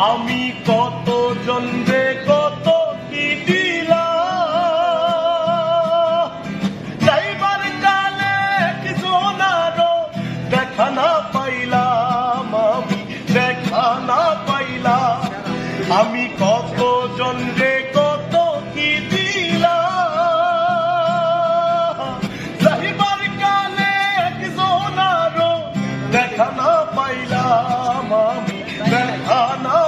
আমি কত জনরে কত কি দিলাম, যাইবার কালে একজনারও দেখা না পাইলাম, আমি দেখা না পাইলাম। আমি কত জনরে কত কি দিলাম, যাইবার কালে একজনারও দেখা না পাইলাম, আমি দেখা না